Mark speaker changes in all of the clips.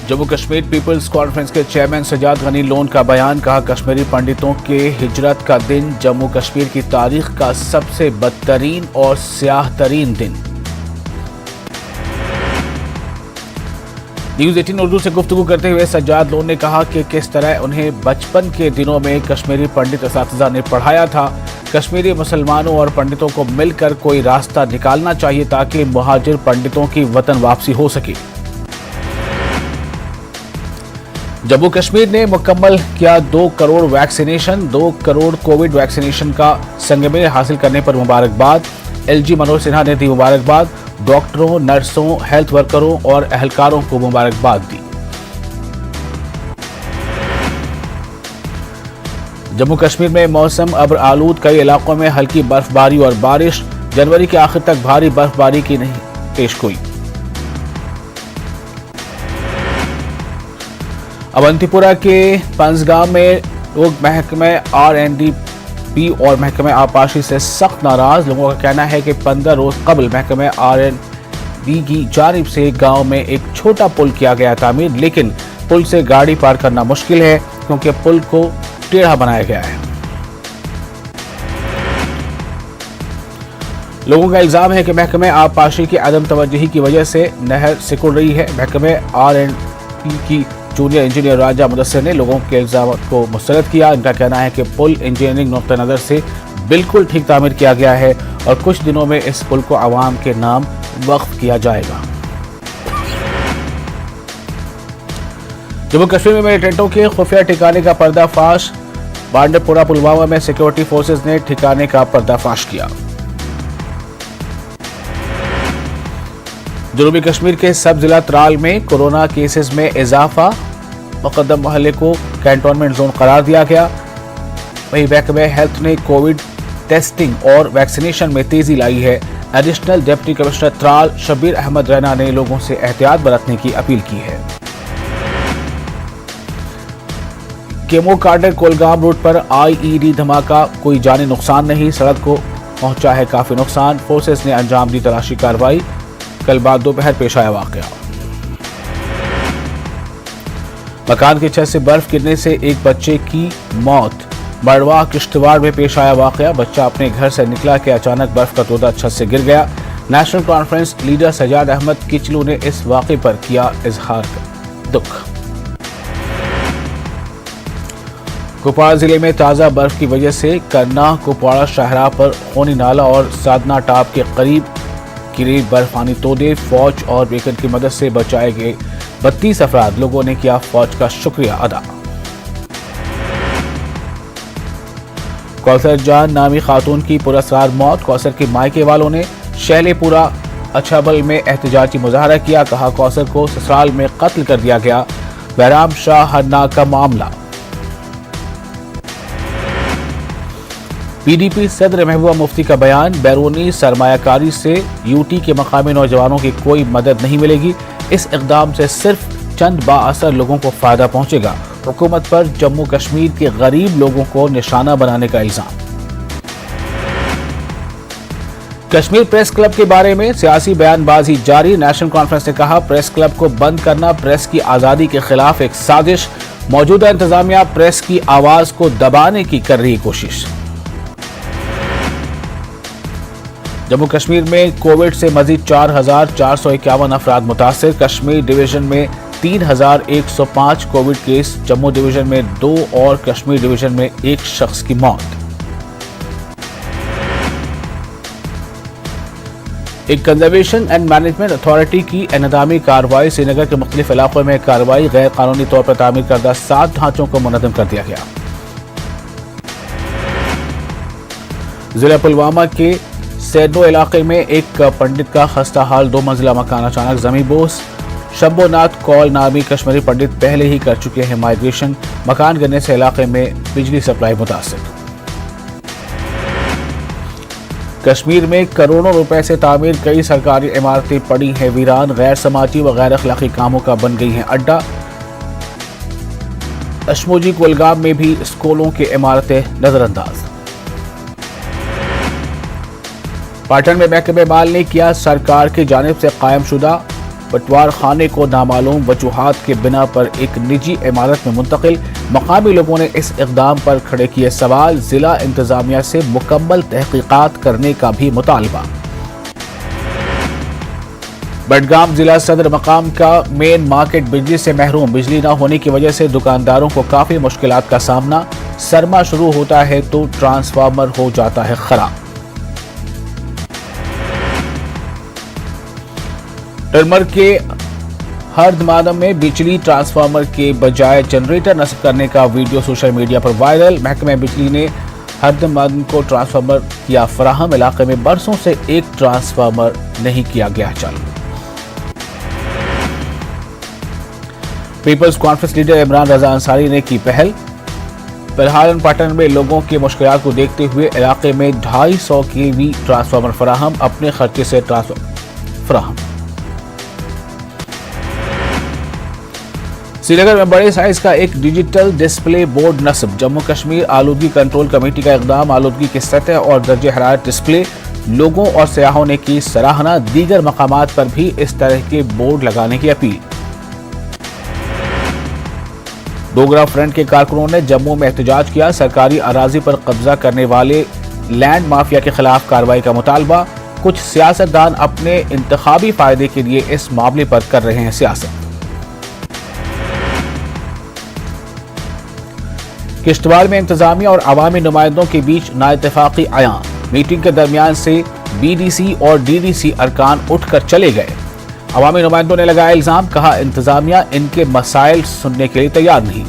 Speaker 1: Jammu Kashmir peoples conference के chairman Sajjad Ghani loan का बयान। कहा, कश्मीरी पंडितों के हिजरत का दिन जम्मू कश्मीर की तारीख का सबसे बदतरीन और स्याह तरीन दिन। न्यूज 18 उर्दू से गुफ्तगू करते हुए सज्जाद लोन ने कहा कि किस तरह उन्हें बचपन के दिनों में कश्मीरी पंडित असातिज़ा ने पढ़ाया था। कश्मीरी मुसलमानों और पंडितों को मिलकर कोई रास्ता निकालना चाहिए ताकि मुहाजिर पंडितों की वतन वापसी हो सके। जम्मू कश्मीर ने मुकम्मल किया 2 crore vaccination. 2 crore Covid vaccination का संगमेल हासिल करने पर मुबारकबाद। एलजी मनोज सिन्हा ने दी मुबारकबाद। डॉक्टरों, नर्सों, हेल्थ वर्करों और एहलकारों को मुबारकबाद दी। जम्मू कश्मीर में मौसम अब्र आलूद। कई इलाकों में हल्की बर्फबारी और बारिश। जनवरी के आखिर तक भारी बर्फबारी की नहीं पेशगोई। अवंतीपुरा के पंजगाम में लोग महकमे RNDP और महकमे आबपाशी से सख्त नाराज। लोगों का कहना है कि 15 रोज कबल महकमे RNB की जानिब से गांव में एक छोटा पुल किया गया तामीर, लेकिन पुल से गाड़ी पार करना मुश्किल है क्योंकि पुल को टेढ़ा बनाया गया है। लोगों का इल्जाम है कि महकमे आबपाशी की अदम तवज्जुही की वजह से नहर सिकुड़ रही है। महकमे RNB की जूनियर इंजीनियर राजा मुदस्सिर ने लोगों के इल्जाम को मुस्तरद किया। इनका कहना है कि पुल इंजीनियरिंग नुक्ता नज़र से बिल्कुल ठीक तामीर किया गया है और कुछ दिनों में इस पुल को आवाम के नाम वक्फ किया जाएगा। जम्मू कश्मीर में मिलिटेंटों के खुफिया ठिकाने का पर्दाफाश। बांडीपुरा पुलवामा में सिक्योरिटी फोर्सेज ने ठिकाने का पर्दाफाश किया। जनूबी कश्मीर के सब जिला त्राल में कोरोना केसेस में इजाफा। मुकद्दम मोहल्ले को कैंटोनमेंट जोन करार दिया गया। वहीं महकमे हेल्थ ने कोविड टेस्टिंग और वैक्सीनेशन में तेजी लाई है। Additional deputy commissioner Tral Shabir Ahmad Raina ने लोगों से एहतियात बरतने की अपील की है। केमो कार्डर कोलगाम रूट पर IED धमाका। कोई जानी नुकसान नहीं, सड़क को पहुंचा है काफी नुकसान। फोर्सेस ने अंजाम दी तलाशी कार्रवाई। कल बाद दोपहर पेश आया वाकया। मकान की छत से बर्फ गिरने से एक बच्चे की मौत। बड़वा किश्तवाड़ में पेश आया वाकया। बच्चा अपने घर से निकला कि अचानक बर्फ का तोदा छत से गिर गया। National Conference leader Sajad Ahmad Kichloo ने इस वाकये पर किया इजहार दुख। कुपवाड़ा जिले में ताजा बर्फ की वजह से करना कुपवाड़ा शाहराह पर खूनी नाला और साधना टाप के करीब गिरे बर्फानी तोदे। फौज और बेकन की मदद से बचाए गए 32 अफराद। लोगों ने किया फौज का शुक्रिया अदा। कौसर जान नामी खातून की पुरस्कार मौत। कौसर के मायके वालों ने शैलेपुरा अछाबल में एहतजाजी मुजाहरा किया। कहा, कौसर को ससुराल में कत्ल कर दिया गया। बहराम शाह हन्ना का मामला। PDP सदर महबूबा मुफ्ती का बयान। बैरूनी सरमायाकारी से UT के मकामी नौजवानों की कोई मदद नहीं मिलेगी। इस इक़दाम से सिर्फ चंद बाअसर लोगों को फायदा पहुंचेगा। हुकूमत पर जम्मू कश्मीर के गरीब लोगों को निशाना बनाने का इल्जाम। कश्मीर प्रेस क्लब के बारे में सियासी बयानबाजी जारी। नेशनल कॉन्फ्रेंस ने कहा, प्रेस क्लब को बंद करना प्रेस की आज़ादी के खिलाफ एक साजिश। मौजूदा इंतजामिया प्रेस की आवाज को दबाने की कर रही कोशिश। जम्मू कश्मीर में कोविड से मजीद 4,451 अफराद मुतासिर। कश्मीर डिवीजन में 3,105 कोविड केस। जम्मू डिवीजन में 2 और कश्मीर डिवीजन में 1 शख्स की मौत। एक कंजर्वेशन एंड मैनेजमेंट अथॉरिटी की एनदामी कार्रवाई। श्रीनगर के मुख्तलिफ इलाकों में कार्रवाई। गैर कानूनी तौर पर तामीर करदा 7 ढांचों को मुनज़्ज़म कर दिया गया। जिला पुलवामा के सैदो इलाके में एक पंडित का खस्ता हाल। 2 मंजिला मकान अचानक जमींबोस। शंभुनाथ कौल नामी कश्मीरी पंडित पहले ही कर चुके हैं माइग्रेशन। मकान गिरने से इलाके में बिजली सप्लाई मुतासिर। कश्मीर में करोड़ों रुपए से तामीर कई सरकारी इमारतें पड़ी हैं वीरान। गैर समाजी व गैर अखलाकी कामों का बन गई हैं अड्डा। अशमोजी कुलगाम में भी स्कूलों की इमारतें नजरअंदाज। पाटन में महकमे माल ने किया सरकार की जानिब से कायम शुदा पटवार खाने को नामालूम वजूहात के बिना पर एक निजी इमारत में मुंतकिल। मकामी लोगों ने इस इक़दाम पर खड़े किए सवाल। जिला इंतजामिया से मुकम्मल तहकीकात करने का भी मुतालबा। बडगाम जिला सदर मकाम का मेन मार्केट बिजली से महरूम। बिजली न होने की वजह से दुकानदारों को काफी मुश्किलात का सामना। सरमा शुरू होता है तो ट्रांसफार्मर हो जाता है खराब। टर्मर के हरदमादम में बिजली ट्रांसफार्मर के बजाय जनरेटर नस्ब करने का वीडियो सोशल मीडिया पर वायरल। महकमे बिजली ने हरदमादम को ट्रांसफार्मर किया फराहम। इलाके में बरसों से एक ट्रांसफार्मर नहीं किया गया चालू। पीपल्स कॉन्फ्रेंस लीडर इमरान रजा अंसारी ने की पहल। फिलहाल पटन में लोगों की मुश्किलात को देखते हुए इलाके में 250 केवी ट्रांसफार्मर फराहम। अपने खर्चे से ट्रांसफार्मर फराहम। श्रीनगर में बड़े साइज का एक डिजिटल डिस्प्ले बोर्ड नस्ब। जम्मू कश्मीर आलूदगी कंट्रोल कमेटी का इक़दाम। आलूदगी की सतह और दर्जे हरारत डिस्प्ले। लोगों और सयाहों ने की सराहना। दीगर मकामात पर भी इस तरह के बोर्ड लगाने की अपील। डोगरा फ्रंट के कारकुनों ने जम्मू में एहतजाज किया। सरकारी अराजी पर कब्जा करने वाले लैंड माफिया के खिलाफ कार्रवाई का मुतालबा। कुछ सियासतदान अपने इंतखाबी फायदे के लिए इस मामले पर कर रहे हैं सियासत। किश्तवाड़ में इंतजामिया और अवामी नुमाइंदों के बीच नाइतफाकी आया। मीटिंग के दरमियान से बीडीसी और डीडीसी अरकान उठकर चले गए। अवामी नुमाइंदों ने लगाया इल्जाम। कहा इंतजामिया इनके मसाइल सुनने के लिए तैयार नहीं।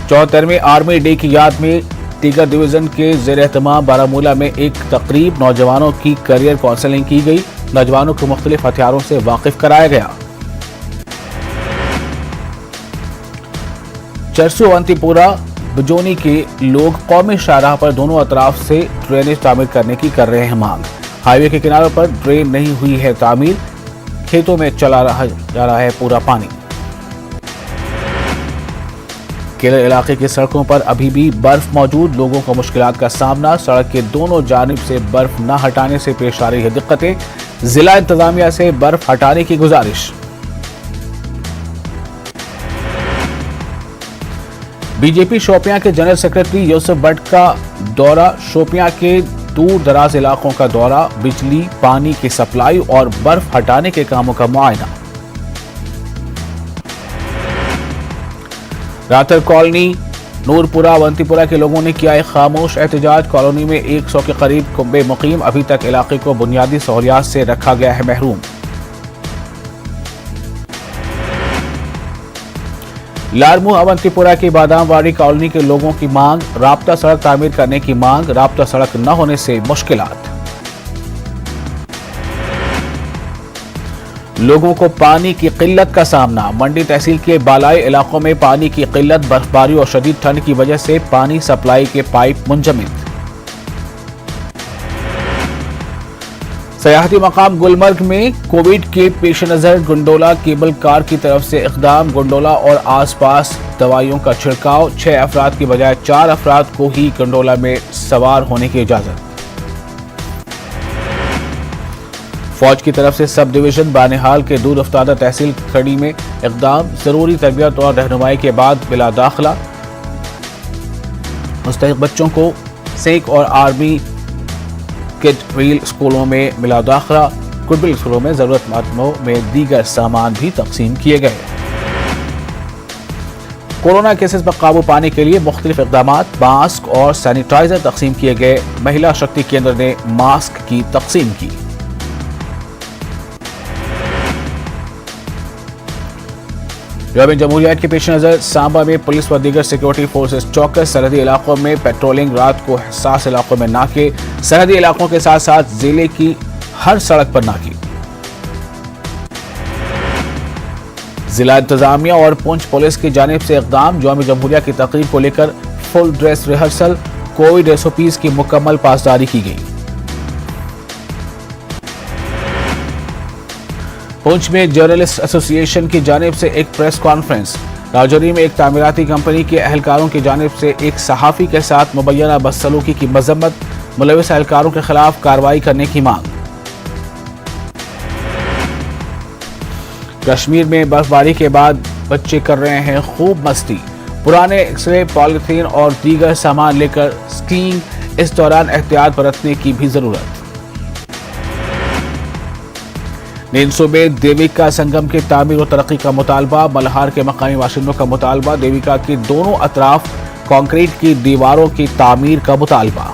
Speaker 1: 74वें आर्मी डे की याद में टिगर डिवीजन के ज़ेर एहतमाम बारामूला में एक तकरीब। नौजवानों की करियर काउंसलिंग की गई। नौजवानों को मुख्तलिफ हथियारों से वाकिफ कराया गया। चरसू अवंतीपुरा बजोनी के लोग कौमी शाहराह पर दोनों अतराफ से ड्रेनेज तामीर करने की कर रहे हैं मांग। हाईवे के किनारों पर ड्रेन नहीं हुई है तामीर। खेतों में चला जा रहा है पूरा पानी। केरल इलाके की सड़कों पर अभी भी बर्फ मौजूद। लोगों को मुश्किलात का सामना। सड़क के दोनों जानिब से बर्फ न हटाने से पेश आ रही है दिक्कतें। जिला इंतजामिया से बर्फ हटाने की गुजारिश। बीजेपी शोपियां के जनरल सेक्रेटरी यूसुफ भट्ट का दौरा। शोपियां के दूर दराज इलाकों का दौरा। बिजली पानी की सप्लाई और बर्फ हटाने के कामों का मुआयना। रातर कॉलोनी नूरपुरा अवंतीपुरा के लोगों ने किया एक खामोश एहतजाज। कॉलोनी में 100 के करीब कुंबे मुकीम। अभी तक इलाके को बुनियादी सहूलियात से रखा गया है महरूम। लारमुह अवंतीपुरा की बादामवाड़ी कॉलोनी के लोगों की मांग। राब्ता सड़क तामीर करने की मांग। राब्ता सड़क न होने से मुश्किलात। लोगों को पानी की किल्लत का सामना। मंडी तहसील के बालाई इलाकों में पानी की किल्लत। बर्फबारी और शदीद ठंड की वजह से पानी सप्लाई के पाइप मुंजमद। सयाहती मकाम गुलमर्ग में कोविड के पेश नजर गंडोला केबल कार की तरफ से इक़दाम। गंडोला और आसपास दवाइयों का छिड़काव। 6 अफराद की बजाय 4 अफराद को ही गंडोला में सवार होने की इजाजत। फौज की तरफ से सब डिवीजन बानिहाल के दूर अफ्तादा तहसील खड़ी में इक़दाम। जरूरी तरबियत और रहनुमाई के बाद बिला दाखिला। मुस्तहिक बच्चों को सेक और आर्मी किड रील स्कूलों में मिला दाखिला। गुडविल स्कूलों में जरूरतमंदों में दीगर सामान भी तकसीम किए गए। कोरोना केसेस पर काबू पाने के लिए मुख्तलिफ इक़दामात। मास्क और सैनिटाइजर तकसीम किए गए। महिला शक्ति केंद्र ने मास्क की तकसीम की। यौम जमहूरिया के पेश नजर सांबा में पुलिस व दीगर सिक्योरिटी फोर्सेस चौकस। सरहदी इलाकों में पेट्रोलिंग। रात को हसास इलाकों में नाके। सरहदी इलाकों के साथ साथ जिले की हर सड़क पर नाके। जिला इंतजामिया और पुंछ पुलिस की जानिब से इक़दाम। यौम जमहूरिया की तकरीब को लेकर full dress rehearsal. Covid SOPs की मुकम्मल पासदारी की गई। पुंछ में जर्नलिस्ट एसोसिएशन की जानिब से एक प्रेस कॉन्फ्रेंस। राजौरी में एक तामीराती कंपनी के अहलकारों की जानिब से एक सहाफ़ी के साथ मुबैना बदसलूकी की मजम्मत। मुलविस अहलकारों के खिलाफ कार्रवाई करने की मांग। कश्मीर में बर्फबारी के बाद बच्चे कर रहे हैं खूब मस्ती। पुराने एक्सरे, पॉलिथीन और दीगर सामान लेकर स्कीइंग। इस दौरान एहतियात बरतने की भी जरूरत। नेनसो में देविका संगम के तामीर और तरक्की का मुतालबा। मल्हार के मकामी बाशिंदों का मुतालबा। देविका के दोनों अतराफ कंक्रीट की दीवारों की तामीर का मुतालबा।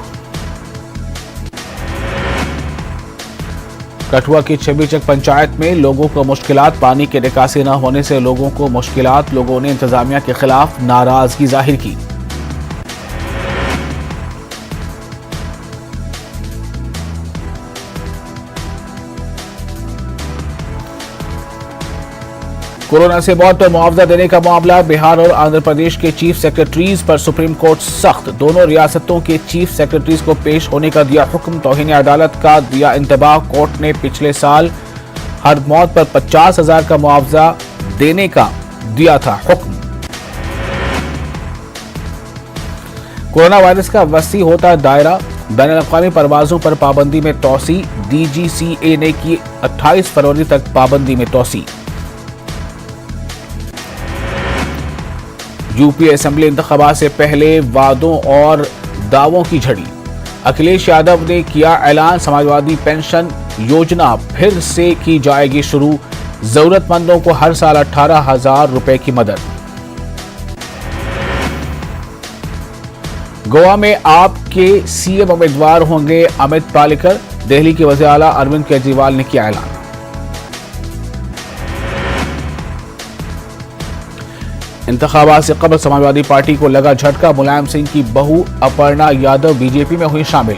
Speaker 1: कठुआ की छबीचक पंचायत में लोगों को मुश्किलात। पानी की निकासी न होने से लोगों को मुश्किलात। लोगों ने इंतजामिया के खिलाफ नाराजगी जाहिर की। कोरोना से मौत पर मुआवजा देने का मामला। बिहार और आंध्र प्रदेश के चीफ सेक्रेटरीज पर सुप्रीम कोर्ट सख्त। दोनों रियासतों के चीफ सेक्रेटरीज को पेश होने का दिया हुक्म। तौहीन अदालत का दिया इंतबाह। कोर्ट ने पिछले साल हर मौत पर 50,000 का मुआवजा देने का दिया था हुक्म। कोरोना वायरस का वसी होता दायरा। बैनुल-अक़वामी परवाजों पर पाबंदी में तोसी। DGCA ने की 28 फरवरी तक पाबंदी में तोसी। यूपी असेंबली इंतखाबात से पहले वादों और दावों की झड़ी। अखिलेश यादव ने किया ऐलान। समाजवादी पेंशन योजना फिर से की जाएगी शुरू। जरूरतमंदों को हर साल 18,000 रुपए की मदद। गोवा में आप के CM उम्मीदवार होंगे अमित पालेकर। दिल्ली के वज़ीर आला अरविंद केजरीवाल ने किया ऐलान। इंतखाबात से कबल समाजवादी पार्टी को लगा झटका। मुलायम सिंह की बहू अपर्णा यादव बीजेपी में हुई शामिल।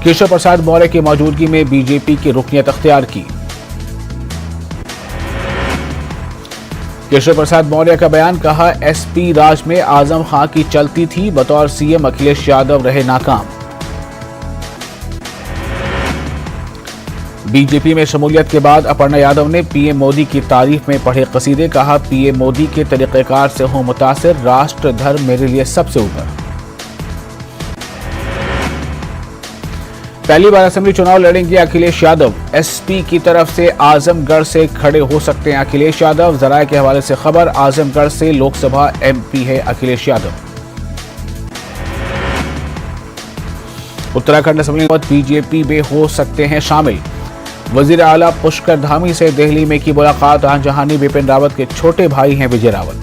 Speaker 1: केशव प्रसाद मौर्य की मौजूदगी में बीजेपी की रुकनियत अख्तियार की। केशव प्रसाद मौर्य का बयान। कहा, SP राज में आजम खां की चलती थी। बतौर CM अखिलेश यादव रहे नाकाम। बीजेपी में शमूलियत के बाद अपर्णा यादव ने PM मोदी की तारीफ में पढ़े कसीदे। कहा, PM मोदी के तरीक़ेकार से हूं मुतासिर। राष्ट्र धर्म मेरे लिए सबसे ऊपर। पहली बार असेंबली चुनाव लड़ेंगे अखिलेश यादव। SP की तरफ से आजमगढ़ से खड़े हो सकते हैं अखिलेश यादव। जराये के हवाले से खबर। आजमगढ़ से लोकसभा MP है अखिलेश यादव। उत्तराखंड असेंबली में बीजेपी में हो सकते हैं शामिल। वजीर आला पुष्कर धामी से दिल्ली में की मुलाकात। जहानी बिपिन रावत के छोटे भाई हैं विजय रावत।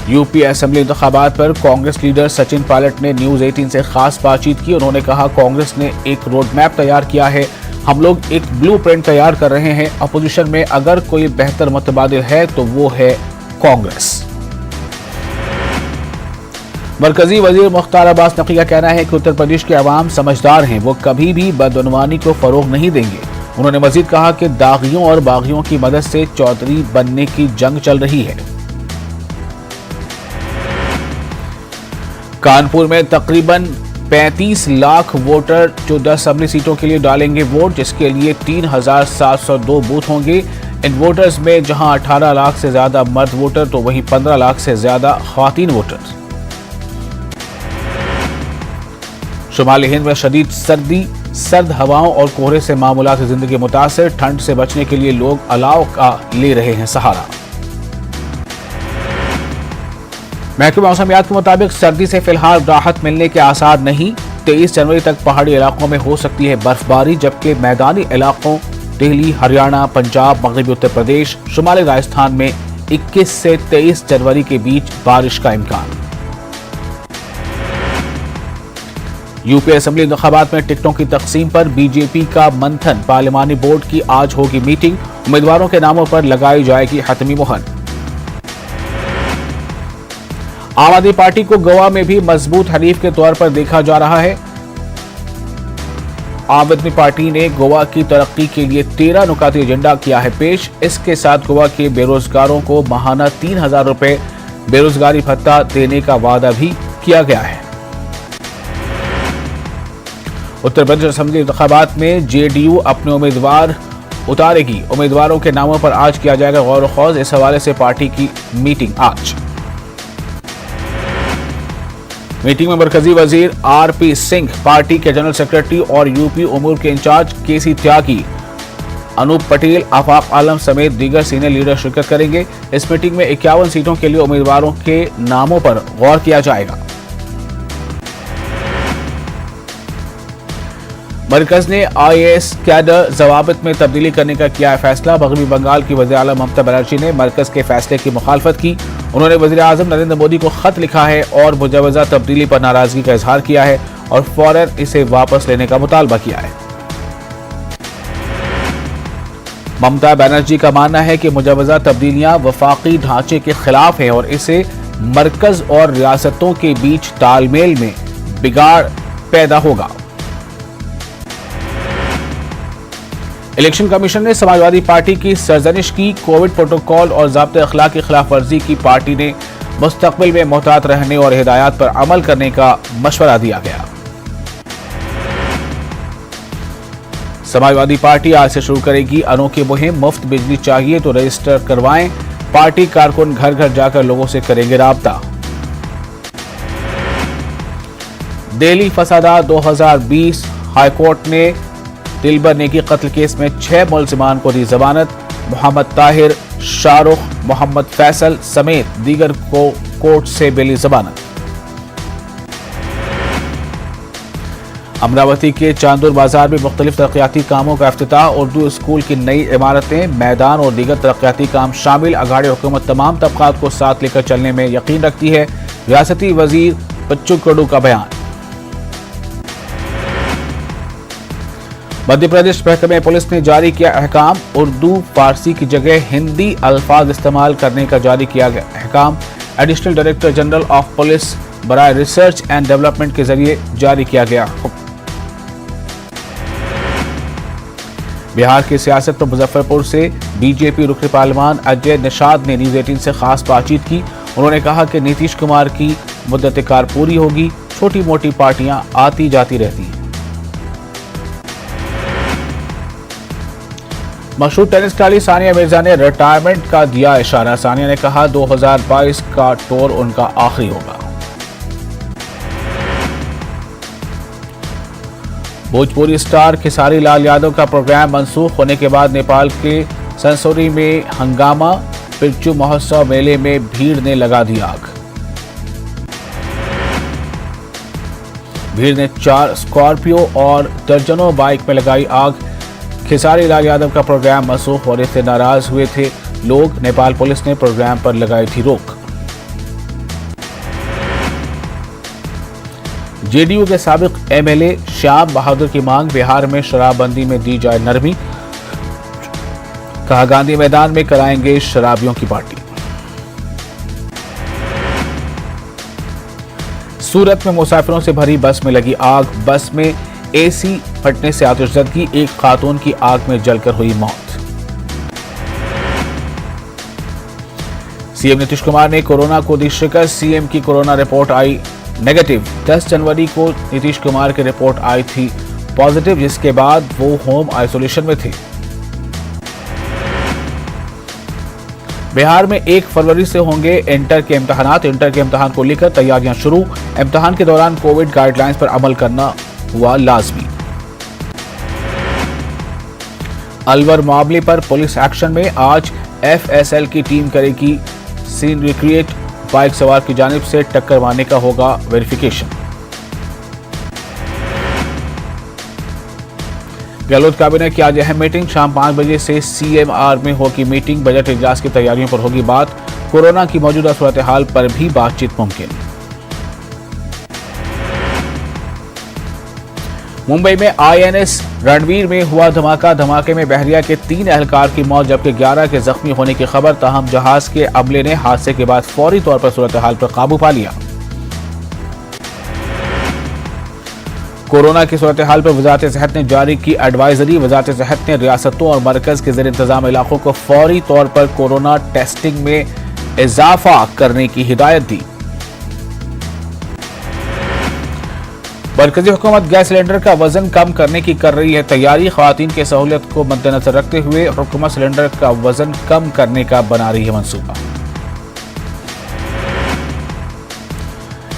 Speaker 1: यूपी असेंबली इंतखाबात पर कांग्रेस लीडर सचिन पायलट ने न्यूज 18 से खास बातचीत की। उन्होंने कहा, कांग्रेस ने एक रोड मैप तैयार किया है। हम लोग एक ब्लूप्रिंट तैयार कर रहे हैं। अपोजिशन में अगर कोई बेहतर मुतबादिल है तो वो है कांग्रेस। मरकजी वजीर मुख्तार अब्बास नकवी का कहना है कि उत्तर प्रदेश के अवाम समझदार हैं। वो कभी भी बदअनवानी को फरोग नहीं देंगे। उन्होंने मजीद कहा कि दागियों और बागियों की मदद से चौधरी बनने की जंग चल रही है। कानपुर में तकरीबन 35 लाख वोटर 14 असेंबली सीटों के लिए डालेंगे वोट, जिसके लिए 3,702 बूथ होंगे। इन वोटर्स में जहां 18 लाख से ज्यादा मर्द वोटर तो वहीं 15 लाख से ज्यादा ख्वातीन वोटर। शुमाली हिंद में शदीद सर्दी, सर्द हवाओं और कोहरे से मामूलात की जिंदगी मुतासिर। ठंड से बचने के लिए लोग अलाव का ले रहे हैं सहारा। महकमा मौसमियात के मुताबिक सर्दी से फिलहाल राहत मिलने के आसार नहीं। 23 जनवरी तक पहाड़ी इलाकों में हो सकती है बर्फबारी, जबकि मैदानी इलाकों दिल्ली, हरियाणा, पंजाब, मगरबी उत्तर प्रदेश, शुमाली राजस्थान में 21 से 23 जनवरी के बीच बारिश का इम्कान। यूपी असेंबली इंतखाबात में टिकटों की तकसीम पर बीजेपी का मंथन। पार्लिमानी बोर्ड की आज होगी मीटिंग। उम्मीदवारों के नामों पर लगाई जाएगी हतमी मुहर। आम आदमी पार्टी को गोवा में भी मजबूत हरीफ के तौर पर देखा जा रहा है। आम आदमी पार्टी ने गोवा की तरक्की के लिए 13 नुकाती एजेंडा किया है पेश। इसके साथ गोवा के बेरोजगारों को माहाना 3,000 रुपए बेरोजगारी भत्ता देने का वादा भी किया गया है। उत्तर प्रदेश असेंबली इंतखाबात में JDU अपने उम्मीदवार उतारेगी। उम्मीदवारों के नामों पर आज किया जाएगा गौर खौज। इस हवाले से पार्टी की मीटिंग आज। मीटिंग में मरकजी वजीर RP सिंह, पार्टी के जनरल सेक्रेटरी और यूपी उमूर के इंचार्ज KC त्यागी, अनूप पटेल, आफाक आलम समेत दीगर सीनियर लीडर शिरकत करेंगे। इस मीटिंग में 51 सीटों के लिए उम्मीदवारों के नामों पर गौर किया जाएगा। मरकज ने IAS कैडर जवाबित में तब्दीली करने का किया है फैसला। मगरबी बंगाल की वज़ीर आज़म ममता बनर्जी ने मरकज के फैसले की मुखालफत की। उन्होंने वज़ीर आज़म नरेंद्र मोदी को खत लिखा है और मुजवज़ा तब्दीली पर नाराजगी का इजहार किया है और फौरन इसे वापस लेने का मुतालबा किया है। ममता बनर्जी का मानना है कि मुजवज़ा तब्दीलियां वफाकी ढांचे के खिलाफ है और इससे मरकज और रियासतों के बीच तालमेल में बिगाड़ पैदा होगा। इलेक्शन कमीशन ने समाजवादी पार्टी की सरजनिश की। कोविड प्रोटोकॉल और ज़ाब्ते अखलाक की खिलाफ वर्जी की पार्टी ने मुस्तकबिल में मोहतात रहने और हिदायत पर अमल करने का मशवरा दिया गया। समाजवादी पार्टी आज से शुरू करेगी अनोखी मुहिम, मुफ्त बिजली चाहिए तो रजिस्टर करवाएं। पार्टी कारकुन घर घर जाकर लोगों से करेंगे राब्ता। दिल्ली फसादात 2020 हाईकोर्ट ने दिलबर नेगी कत्ल केस में 6 मुलजिमान को दी जमानत। मोहम्मद ताहिर, शाहरुख, मोहम्मद फैसल समेत दीगर को कोर्ट से मिली जमानत। अमरावती के चांदुर बाजार में मुख्तलिफ तरक्याती कामों का इफ्तिताह। उर्दू स्कूल की नई इमारतें, मैदान और दीगर तरक्याती काम शामिल। अघाड़ी हुकूमत तमाम तबकात को साथ लेकर चलने में यकीन रखती है। रियासती वजीर बच्चू कडू का बयान। मध्य प्रदेश महकमे पुलिस ने जारी किया अहकाम। उर्दू फारसी की जगह हिंदी अल्फाज इस्तेमाल करने का जारी किया गया अहकाम। Additional director general of police बराए रिसर्च एंड डेवलपमेंट के जरिए जारी किया गया हुक्म। बिहार की सियासत पर मुजफ्फरपुर से बीजेपी रुकन पार्लियामान अजय निषाद ने न्यूज 18 से खास बातचीत की। उन्होंने कहा कि नीतीश कुमार की मुद्दत कार पूरी होगी। छोटी मोटी पार्टियां आती जाती रहती हैं। मशहूर टेनिस खिलाड़ी सानिया मिर्जा ने रिटायरमेंट का दिया इशारा। सानिया ने कहा 2022 का टूर उनका आखिरी होगा। भोजपुरी स्टार खेसारी लाल यादव का प्रोग्राम मनसूख होने के बाद नेपाल के सनसौरी में हंगामा। पिरचू महोत्सव मेले में भीड़ ने लगा दी आग। भीड़ ने 4 स्कॉर्पियो और दर्जनों बाइक में लगाई आग। खेसारी लाल यादव का प्रोग्राम मनसूख होने से नाराज हुए थे लोग। नेपाल पुलिस ने प्रोग्राम पर लगाई थी रोक। जेडीयू के साबिक एमएलए श्याम बहादुर की मांग, बिहार में शराबबंदी में दी जाए नरमी। कहा गांधी मैदान में कराएंगे शराबियों की पार्टी। सूरत में मुसाफिरों से भरी बस में लगी आग। बस में एसी फटने से आतिशज़दगी, एक खातून की आग में जलकर हुई मौत। सीएम नीतीश कुमार ने कोरोना को दी शिकस्त। सीएम की कोरोना रिपोर्ट आई नेगेटिव। 10 जनवरी को नीतीश कुमार की रिपोर्ट आई थी पॉजिटिव, जिसके बाद वो होम आइसोलेशन में थे। बिहार में 1 फरवरी से होंगे इंटर के इम्तिहानात। इंटर के इम्तिहान को लेकर तैयारियां शुरू। इम्तिहान के दौरान कोविड गाइडलाइंस पर अमल करना हुआ लाजमी। अलवर मामले पर पुलिस एक्शन में। आज एफएसएल की टीम करेगी सीन रिक्रिएट। बाइक सवार की जानिब से टक्कर मारने का होगा वेरिफिकेशन। गहलोत काबीना की आज अहम मीटिंग। शाम 5 बजे से सीएमआर में होगी मीटिंग। बजट इजलास की तैयारियों पर होगी बात। कोरोना की मौजूदा सूरत हाल पर भी बातचीत मुमकिन। मुंबई में आईएनएस रणवीर में हुआ धमाका। धमाके में बहरिया के 3 एहलकार की मौत जबकि 11 के जख्मी होने की खबर। ताहम जहाज के अमले ने हादसे के बाद फौरी तौर पर सूरत हाल पर काबू पा लिया। कोरोना की सूरत हाल पर वजारत सेहत ने जारी की एडवाइजरी। वजारत सेहत ने रियासतों और मरकज के ज़ेर इंतजाम इलाकों को फौरी तौर पर कोरोना टेस्टिंग में इजाफा करने की हिदायत दी। मरकजी हुकूमत गैस सिलेंडर का वजन कम करने की कर रही है तैयारी। ख्वातीन की सहूलियत को मद्देनजर रखते हुए हुकूमत सिलेंडर का वजन कम करने का बना रही है मंसूबा।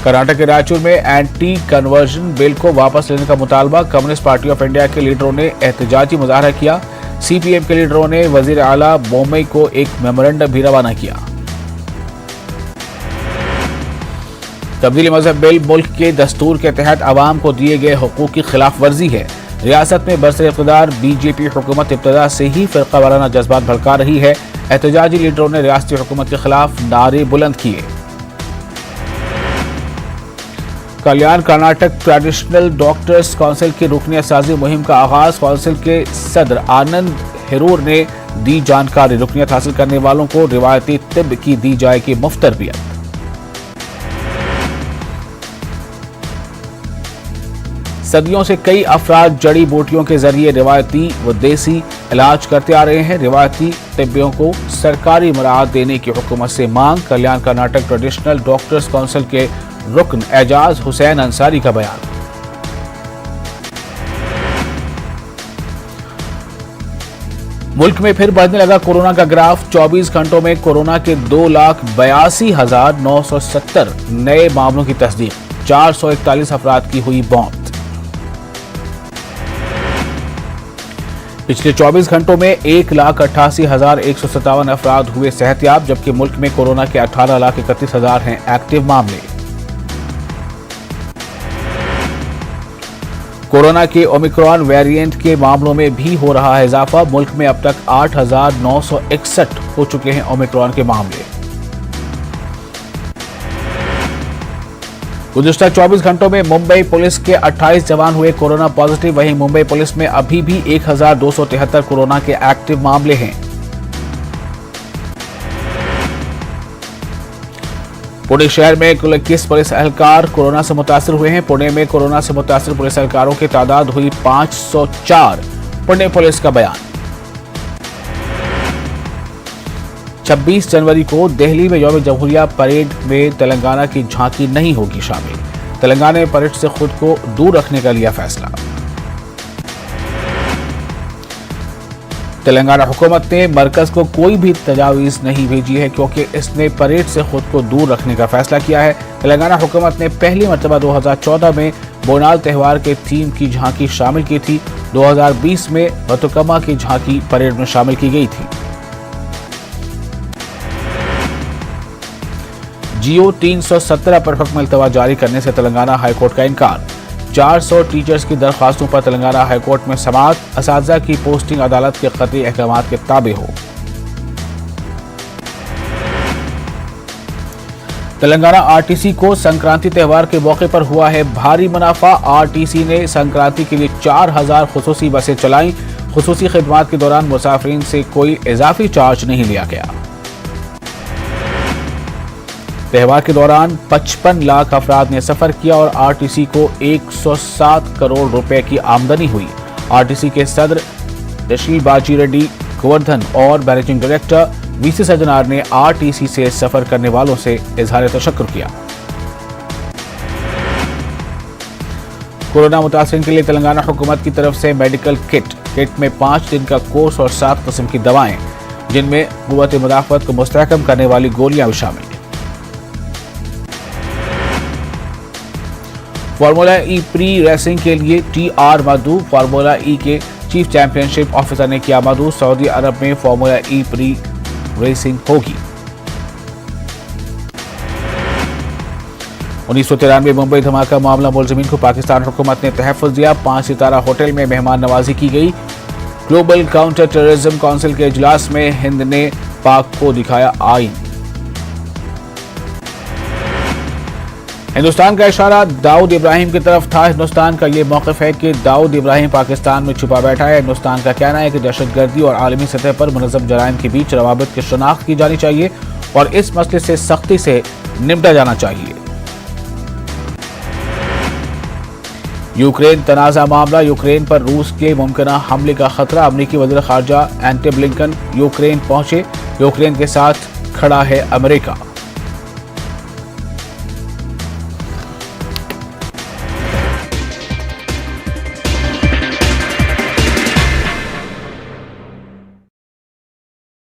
Speaker 1: कर्नाटक के रायचूर में एंटी कन्वर्जन बिल को वापस लेने का मुतालबा। कम्युनिस्ट पार्टी ऑफ इंडिया के लीडरों ने एहतजाजी मुजाहरा किया। सीपीएम के लीडरों ने वजीर आला बोम्मई को एक मेमोरेंडम भी रवाना किया। तब्दीली मजहब बिल मुल्क के दस्तूर के तहत अवाम को दिए गए हुकूक की खिलाफ वर्जी है। रियासत में बरसर इक़्तिदार बीजेपी हुकूमत इब्तदा से ही फ़िरका वाराना जज्बात भड़का रही है। एहतजाजी लीडरों ने रियासती हुकूमत के खिलाफ नारे बुलंद किए। कल्याण कर्नाटक ट्रेडिशनल डॉक्टर्स काउंसिल की रुकनियत साजी मुहिम का आगाज। काउंसिल के सदर आनंद हिरूर ने दी जानकारी। रुकनियत हासिल करने वालों को रिवायती तिब की दी जाएगी मुफ्त तरबियत। सदियों से कई अफराद जड़ी बूटियों के जरिए रिवायती व देसी इलाज करते आ रहे हैं। रिवायती तिब्बियों को सरकारी मराहत देने की हुकूमत से मांग। कल्याण कर्नाटक ट्रेडिशनल डॉक्टर्स काउंसिल के रुकन एजाज हुसैन अंसारी का बयान। मुल्क में फिर बढ़ने लगा कोरोना का ग्राफ। 24 घंटों में कोरोना के 2,82,970 नए मामलों की तस्दीक। 441 अफराद की हुई मौत। पिछले 24 घंटों में 1,88,157 अफराद हुए सेहतयाब, जबकि मुल्क में कोरोना के 18,31,000 हैं एक्टिव मामले। कोरोना के ओमिक्रॉन वेरिएंट के मामलों में भी हो रहा है इजाफा। मुल्क में अब तक 8,961 हो चुके हैं ओमिक्रॉन के मामले। गुज़िश्ता 24 घंटों में मुंबई पुलिस के 28 जवान हुए कोरोना पॉजिटिव। वहीं मुंबई पुलिस में अभी भी 1,273 कोरोना के एक्टिव मामले हैं। पुणे शहर में कुल 21 पुलिस एहलकार कोरोना से मुतासिर हुए हैं। पुणे में कोरोना से मुतासिर पुलिस एहलकारों की तादाद हुई 504। पुणे पुलिस का बयान। 26 जनवरी को दिल्ली में यौम जमहूरिया परेड में तेलंगाना की झांकी नहीं होगी शामिल। तेलंगाना ने परेड से खुद को दूर रखने का लिया फैसला। तेलंगाना हुकूमत ने मरकज को कोई भी तजावीज़ नहीं भेजी है, क्योंकि इसने परेड से खुद को दूर रखने का फैसला किया है। तेलंगाना हुकूमत ने पहली मरतबा 2014 में बोनाल त्यौहार के थीम की झांकी शामिल की थी। 2020 में बतुकम्मा की झांकी परेड में शामिल की गई थी। जियो 317 पर हुक्म इल्तवा जारी करने से तेलंगाना हाईकोर्ट का इनकार। 400 टीचर्स की दरख्वास्तों पर तेलंगाना हाईकोर्ट में समाअत। असातिज़ा की पोस्टिंग अदालत के क़तई अहकामात के ताबे हो। तेलंगाना आरटीसी को संक्रांति त्यौहार के मौके पर हुआ है भारी मुनाफा। आरटीसी ने संक्रांति के लिए 4,000 खुसूसी बसें चलाईं। खुसूसी खिदमात के दौरान मुसाफिरीन से कोई इजाफी चार्ज नहीं लिया गया। त्यौहार के दौरान 55 लाख अफराद ने सफर किया और आरटीसी को 107 करोड़ रुपए की आमदनी हुई। आरटीसी के सदर दशील बाजी रेड्डी गोवर्धन और मैनेजिंग डायरेक्टर वीसी सज्जनार ने आरटीसी से सफर करने वालों से इजहार तशक्कुर किया। कोरोना मुतासिरीन के लिए तेलंगाना हुकूमत की तरफ से मेडिकल किट में 5 दिन का कोर्स और 7 किस्म की दवाएं, जिनमें कुव्वत मुदाफ़त को मुस्तहकम करने वाली गोलियां भी शामिल। फार्मूला ई प्री रेसिंग के लिए टीआर मधु फार्मूला ई के चीफ चैंपियनशिप ऑफिसर ने किया मधु। सऊदी अरब में फार्मूला ई प्री रेसिंग होगी। 1993 मुंबई धमाका मामला मुलजिमीन को पाकिस्तान हुकूमत ने तहफ़्फ़ुज़ दिया। 5 सितारा होटल में मेहमान नवाजी की गई। ग्लोबल काउंटर टेररिज्म काउंसिल के इजलास में हिंद ने पाक को दिखाया आईन। हिंदुस्तान का इशारा दाऊद इब्राहिम की तरफ था। हिंदुस्तान का ये मौक़िफ़ है कि दाऊद इब्राहिम पाकिस्तान में छुपा बैठा है। हिंदुस्तान का कहना है कि दहशतगर्दी और आलमी सतह पर मुनज़्ज़म जराइम के बीच रवाबित की शनाख्त की जानी चाहिए और इस मसले से सख्ती से निपटा जाना चाहिए। यूक्रेन तनाज़ा मामला। यूक्रेन पर रूस के मुमकिना हमले का खतरा। अमरीकी वज़ीर ख़ारजा एंटनी ब्लिंकन यूक्रेन पहुंचे। यूक्रेन के साथ खड़ा है अमेरिका।